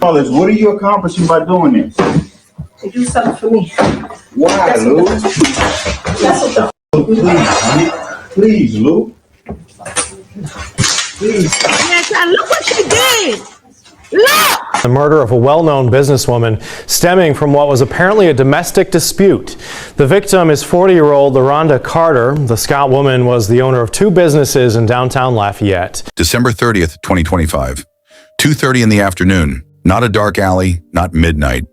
Dollars. What are you accomplishing by doing this? To do something for me. Why, Lou? That's what Please, Lou. Please. Yes, and look what she did. Look! The murder of a well-known businesswoman stemming from what was apparently a domestic dispute. The victim is 40-year-old Lerhonda Carter. The Scott woman was the owner of 2 businesses in downtown Lafayette. December 30th, 2025. 2:30 in the afternoon. Not a dark alley, not midnight.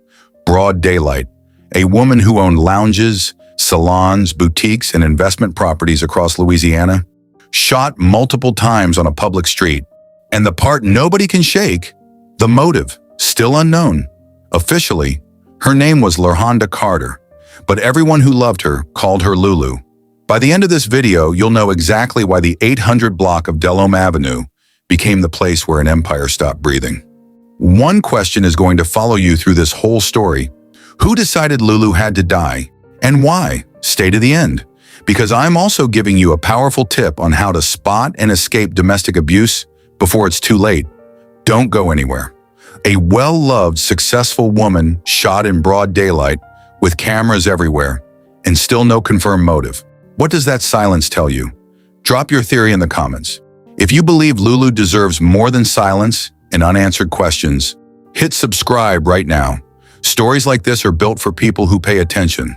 Broad daylight. A woman who owned lounges, salons, boutiques, and investment properties across Louisiana shot multiple times on a public street. And the part nobody can shake, the motive, still unknown. Officially, her name was Lerhonda Carter, but everyone who loved her called her Lulu. By the end of this video, you'll know exactly why the 800 block of Delhomme Avenue became the place where an empire stopped breathing. One question is going to follow you through this whole story. Who decided Lulu had to die, and why? Stay to the end, because I'm also giving you a powerful tip on how to spot and escape domestic abuse before it's too late. Don't go anywhere. A well-loved, successful woman shot in broad daylight with cameras everywhere and still no confirmed motive. What does that silence tell you? Drop your theory in the comments. If you believe Lulu deserves more than silence and unanswered questions, hit subscribe right now. Stories like this are built for people who pay attention.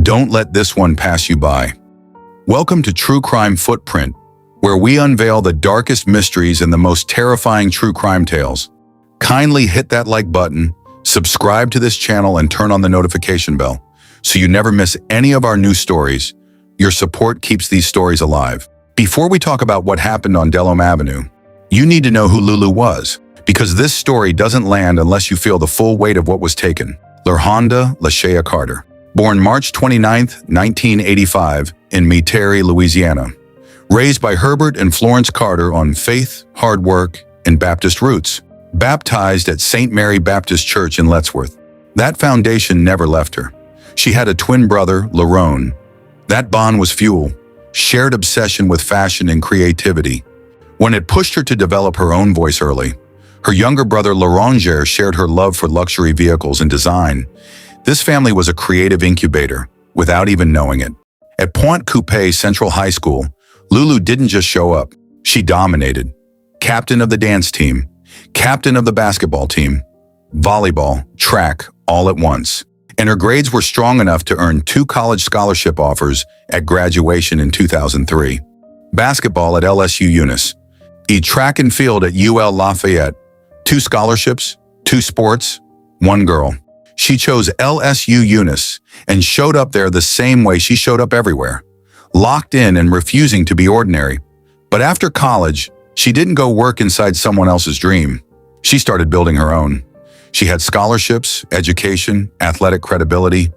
Don't let this one pass you by. Welcome to True Crime Footprint, where we unveil the darkest mysteries and the most terrifying true crime tales. Kindly hit that like button, subscribe to this channel, and turn on the notification bell so you never miss any of our new stories. Your support keeps these stories alive. Before we talk about what happened on Delhomme Avenue, you need to know who Lulu was, because this story doesn't land unless you feel the full weight of what was taken. Lerhonda Lashea Carter, born March 29, 1985, in Metairie, Louisiana. Raised by Herbert and Florence Carter on faith, hard work, and Baptist roots. Baptized at St. Mary Baptist Church in Lettsworth. That foundation never left her. She had a twin brother, Lerhonda. That bond was fuel, shared obsession with fashion and creativity. When it pushed her to develop her own voice early, her younger brother, Lerhonda, shared her love for luxury vehicles and design. This family was a creative incubator, without even knowing it. At Pointe Coupée Central High School, Lulu didn't just show up, she dominated. Captain of the dance team, captain of the basketball team, volleyball, track, all at once. And her grades were strong enough to earn 2 college scholarship offers at graduation in 2003. Basketball at LSU Eunice, track and field at UL Lafayette, 2 scholarships, 2 sports, 1 girl. She chose LSU Eunice and showed up there the same way she showed up everywhere. Locked in and refusing to be ordinary. But after college, she didn't go work inside someone else's dream. She started building her own. She had scholarships, education, athletic credibility.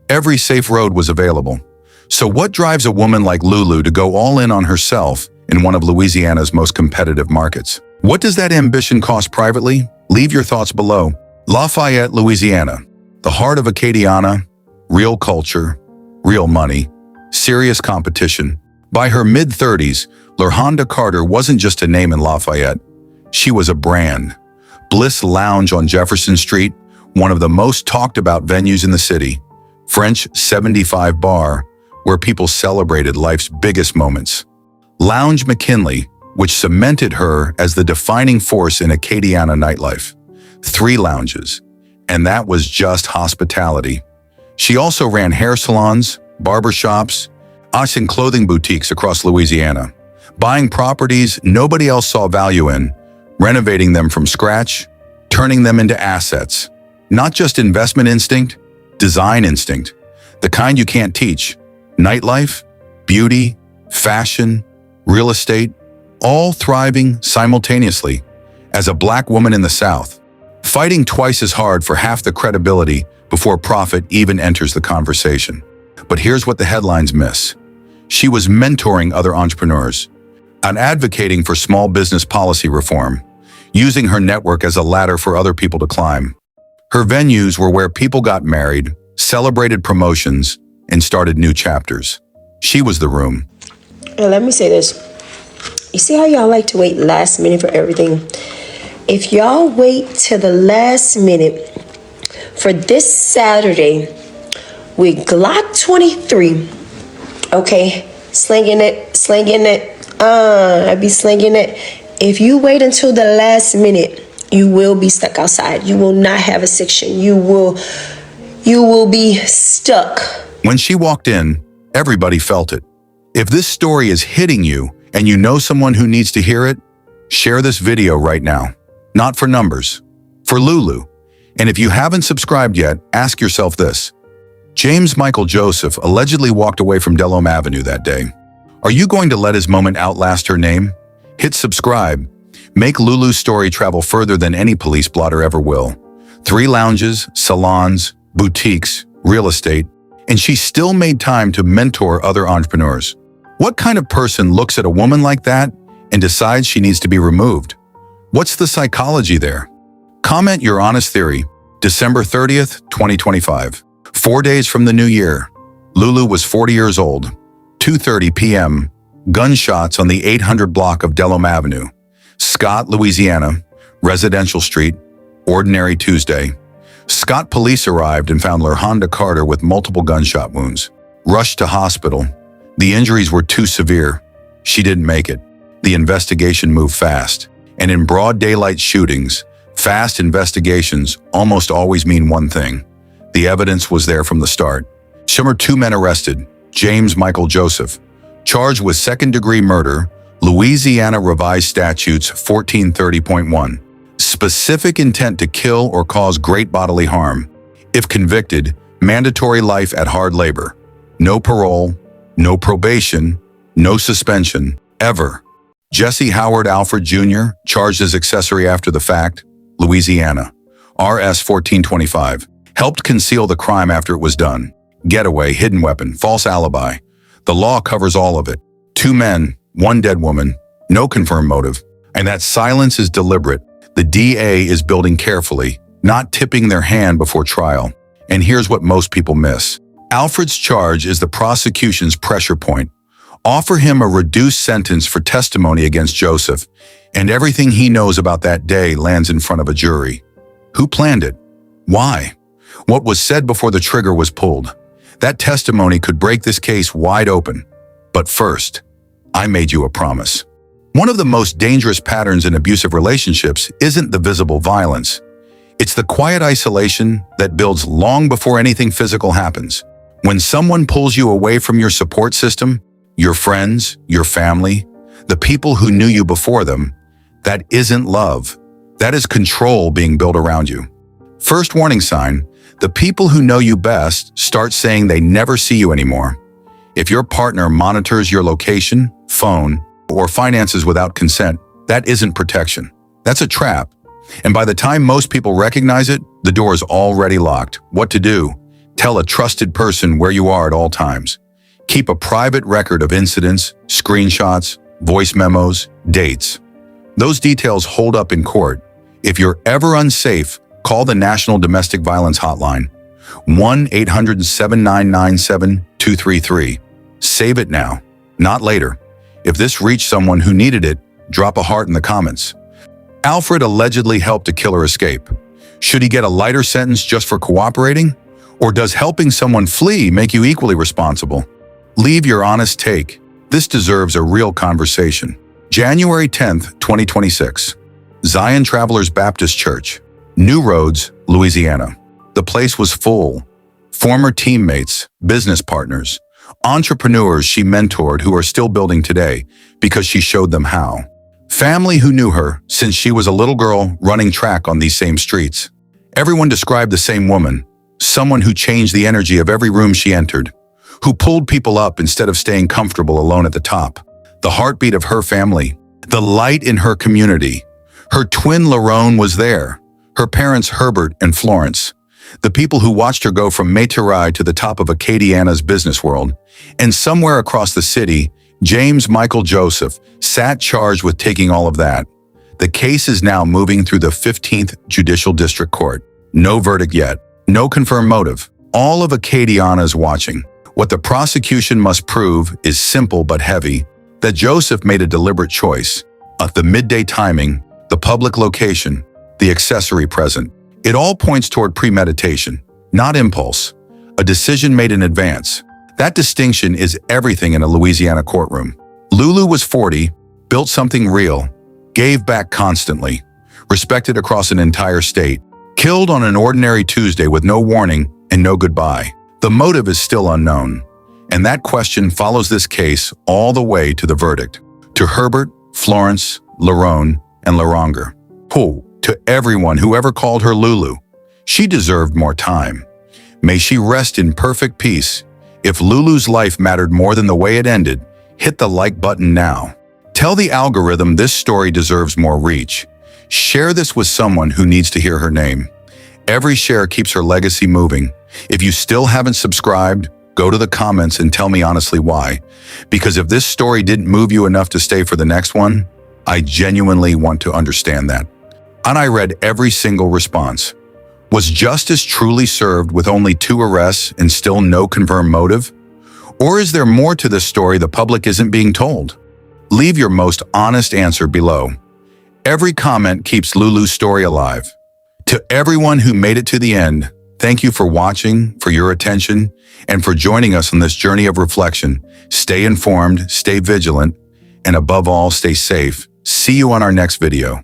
Every safe road was available. So what drives a woman like Lulu to go all in on herself in one of Louisiana's most competitive markets? What does that ambition cost privately? Leave your thoughts below. Lafayette, Louisiana, the heart of Acadiana, real culture, real money, serious competition. By her mid-30s, Lerhonda Carter wasn't just a name in Lafayette. She was a brand. Bliss Lounge on Jefferson Street, one of the most talked about venues in the city. French 75 Bar, where people celebrated life's biggest moments. Lounge McKinley, which cemented her as the defining force in Acadiana nightlife. 3 lounges, and that was just hospitality. She also ran hair salons, barbershops, and clothing boutiques across Louisiana, buying properties nobody else saw value in, renovating them from scratch, turning them into assets. Not just investment instinct, design instinct, the kind you can't teach. Nightlife, beauty, fashion, real estate, all thriving simultaneously. As a Black woman in the South, fighting twice as hard for half the credibility before profit even enters the conversation. But here's what the headlines miss. She was mentoring other entrepreneurs and advocating for small business policy reform, using her network as a ladder for other people to climb. Her venues were where people got married, celebrated promotions, and started new chapters. She was the room. And let me say this. You see how y'all like to wait last minute for everything? If y'all wait till the last minute for this Saturday with Glock 23, okay, slinging it, I be slinging it. If you wait until the last minute, you will be stuck outside. You will not have a section. You will be stuck. When she walked in, everybody felt it. If this story is hitting you and you know someone who needs to hear it, share this video right now. Not for numbers, for Lulu. And if you haven't subscribed yet, ask yourself this. James Michael Joseph allegedly walked away from Delhomme Avenue that day. Are you going to let his moment outlast her name? Hit subscribe. Make Lulu's story travel further than any police blotter ever will. 3 lounges, salons, boutiques, real estate, and she still made time to mentor other entrepreneurs. What kind of person looks at a woman like that and decides she needs to be removed? What's the psychology there? Comment your honest theory. December 30th, 2025. 4 days from the new year. Lulu was 40 years old. 2:30 p.m. Gunshots on the 800 block of Delhomme Avenue. Scott, Louisiana, Residential Street, ordinary Tuesday. Scott police arrived and found Lerhonda Carter with multiple gunshot wounds. Rushed to hospital. The injuries were too severe. She didn't make it. The investigation moved fast. And in broad daylight shootings, fast investigations almost always mean one thing. The evidence was there from the start. 2 men arrested. James Michael Joseph, charged with second-degree murder, Louisiana Revised Statutes 1430.1. Specific intent to kill or cause great bodily harm. If convicted, mandatory life at hard labor. No parole, no probation, no suspension, ever. Jesse Howard Alfred Jr., charged as accessory after the fact, Louisiana. RS 1425. Helped conceal the crime after it was done. Getaway, hidden weapon, false alibi. The law covers all of it. 2 men, 1 dead woman, no confirmed motive. And that silence is deliberate. The DA is building carefully, not tipping their hand before trial. And here's what most people miss. Alfred's charge is the prosecution's pressure point. Offer him a reduced sentence for testimony against Joseph, and everything he knows about that day lands in front of a jury. Who planned it? Why? What was said before the trigger was pulled? That testimony could break this case wide open. But first, I made you a promise. One of the most dangerous patterns in abusive relationships isn't the visible violence. It's the quiet isolation that builds long before anything physical happens. When someone pulls you away from your support system, your friends, your family, the people who knew you before them, that isn't love. That is control being built around you. First warning sign, the people who know you best start saying they never see you anymore. If your partner monitors your location, phone, or finances without consent, that isn't protection. That's a trap. And by the time most people recognize it, the door is already locked. What to do? Tell a trusted person where you are at all times. Keep a private record of incidents, screenshots, voice memos, dates. Those details hold up in court. If you're ever unsafe, call the National Domestic Violence Hotline, 1-800-7997-233. Save it now, not later. If this reached someone who needed it, drop a heart in the comments. Alfred allegedly helped a killer escape. Should he get a lighter sentence just for cooperating? Or does helping someone flee make you equally responsible? Leave your honest take. This deserves a real conversation. January 10th, 2026. Zion Travelers Baptist Church, New Roads, Louisiana. The place was full. Former teammates, business partners, entrepreneurs she mentored who are still building today because she showed them how. Family who knew her since she was a little girl running track on these same streets. Everyone described the same woman, someone who changed the energy of every room she entered, who pulled people up instead of staying comfortable alone at the top. The heartbeat of her family, the light in her community. Her twin Lerhonda was there, her parents Herbert and Florence, the people who watched her go from Mayterai to the top of Acadiana's business world. And somewhere across the city, James Michael Joseph sat charged with taking all of that. The case is now moving through the 15th Judicial District Court. No verdict yet, no confirmed motive. All of Acadiana is watching. What the prosecution must prove is simple but heavy, that Joseph made a deliberate choice. At the midday timing, the public location, the accessory present. It all points toward premeditation, not impulse, a decision made in advance. That distinction is everything in a Louisiana courtroom. Lulu was 40, built something real, gave back constantly, respected across an entire state, killed on an ordinary Tuesday with no warning and no goodbye. The motive is still unknown, and that question follows this case all the way to the verdict. To Herbert, Florence, Lerhonda, and Lerhonda. To everyone who ever called her Lulu. She deserved more time. May she rest in perfect peace. If Lulu's life mattered more than the way it ended, hit the like button now. Tell the algorithm this story deserves more reach. Share this with someone who needs to hear her name. Every share keeps her legacy moving. If you still haven't subscribed, go to the comments and tell me honestly why. Because if this story didn't move you enough to stay for the next one, I genuinely want to understand that. And I read every single response. Was justice truly served with only 2 arrests and still no confirmed motive? Or is there more to this story the public isn't being told? Leave your most honest answer below. Every comment keeps Lulu's story alive. To everyone who made it to the end, thank you for watching, for your attention, and for joining us on this journey of reflection. Stay informed, stay vigilant, and above all, stay safe. See you on our next video.